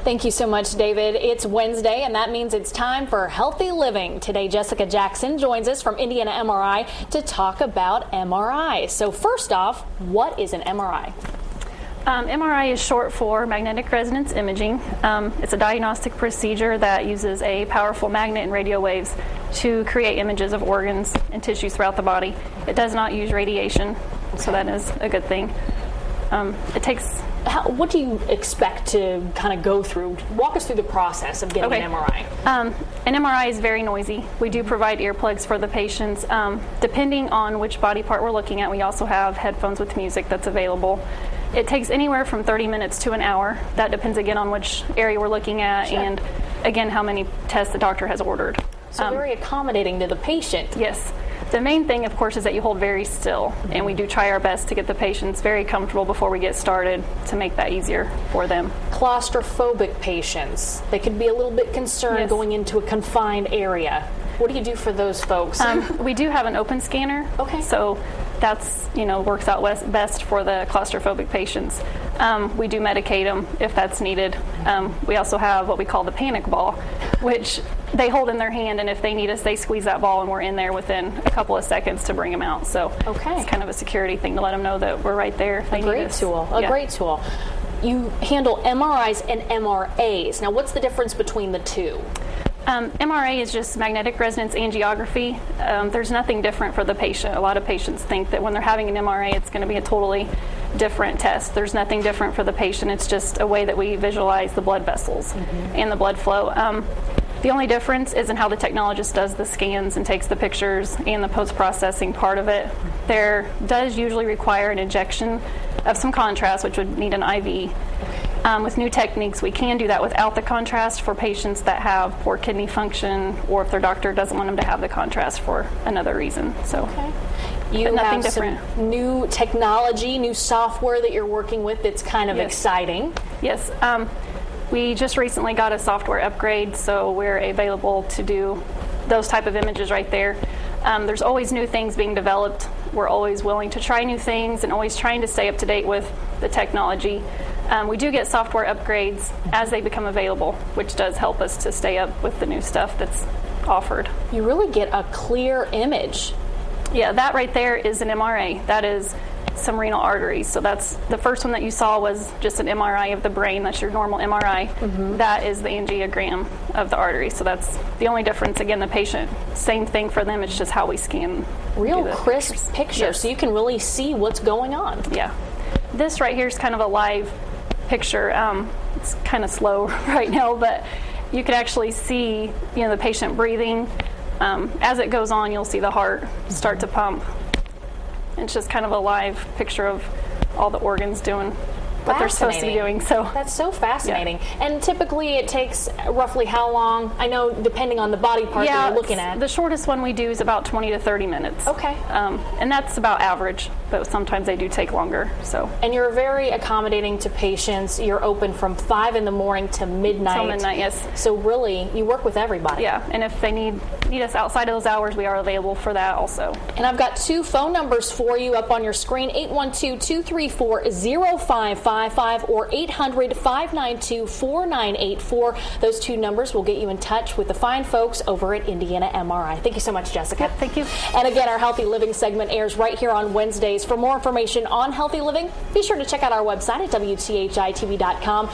Thank you so much, David. It's Wednesday, and that means it's time for Healthy Living. Today, Jessica Jackson joins us from Indiana MRI to talk about MRI. So first off, what is an MRI? MRI is short for magnetic resonance imaging. It's a diagnostic procedure that uses a powerful magnet and radio waves to create images of organs and tissues throughout the body. It does not use radiation, so that is a good thing. What do you expect to kind of go through? Walk us through the process of getting an MRI. An MRI is very noisy. We do provide earplugs for the patients. Depending on which body part we're looking at, we also have headphones with music that's available. It takes anywhere from 30 minutes to an hour. That depends again on which area we're looking at and again how many tests the doctor has ordered. So very accommodating to the patient. Yes. The main thing, of course, is that you hold very still, and we do try our best to get the patients very comfortable before we get started to make that easier for them. Claustrophobic patients, they could be a little bit concerned going into a confined area. What do you do for those folks? We do have an open scanner. Okay. So that's, works out best for the claustrophobic patients. We do medicate them if that's needed. We also have what we call the panic ball, which they hold in their hand, and if they need us, they squeeze that ball, and we're in there within a couple of seconds to bring them out. So it's kind of a security thing to let them know that we're right there if they need us. Great tool. You handle MRIs and MRAs. Now, what's the difference between the two? MRA is just magnetic resonance angiography. There's nothing different for the patient. A lot of patients think that when they're having an MRA, it's going to be a totally different test. There's nothing different for the patient. It's just a way that we visualize the blood vessels and the blood flow. The only difference is in how the technologist does the scans and takes the pictures and the post-processing part of it. There does usually require an injection of some contrast, which would need an IV. With new techniques, we can do that without the contrast for patients that have poor kidney function, or if their doctor doesn't want them to have the contrast for another reason. So, you have some new technology, new software that you're working with that's kind of exciting. Yes. We just recently got a software upgrade, so we're available to do those type of images right there. There's always new things being developed. We're always willing to try new things and always trying to stay up to date with the technology. We do get software upgrades as they become available, which does help us to stay up with the new stuff that's offered. You really get a clear image. Yeah, that right there is an MRA. That is some renal arteries. So that's the first one that you saw was just an MRI of the brain. That's your normal MRI. That is the angiogram of the artery. So that's the only difference. Again, the patient, same thing for them. It's just how we scan. Real crisp picture, so you can really see what's going on. Yeah. This right here is kind of a live picture. It's kind of slow right now, but you could actually see, the patient breathing. As it goes on, you'll see the heart start to pump. It's just kind of a live picture of all the organs doing what they're supposed to be doing. So that's so fascinating. And typically it takes roughly how long? I know depending on the body part that you're looking at. The shortest one we do is about 20 to 30 minutes. Okay. And that's about average, but sometimes they do take longer. So. And you're very accommodating to patients. You're open from 5 in the morning to midnight. Till midnight, yes. So really, you work with everybody. Yeah, and if they need us outside of those hours, we are available for that also. And I've got 2 phone numbers for you up on your screen, 812-234-0555 or 800-592-4984. Those 2 numbers will get you in touch with the fine folks over at Indiana MRI. Thank you so much, Jessica. Yep, thank you. And again, our Healthy Living segment airs right here on Wednesdays. For more information on healthy living, be sure to check out our website at WTHI-TV.com.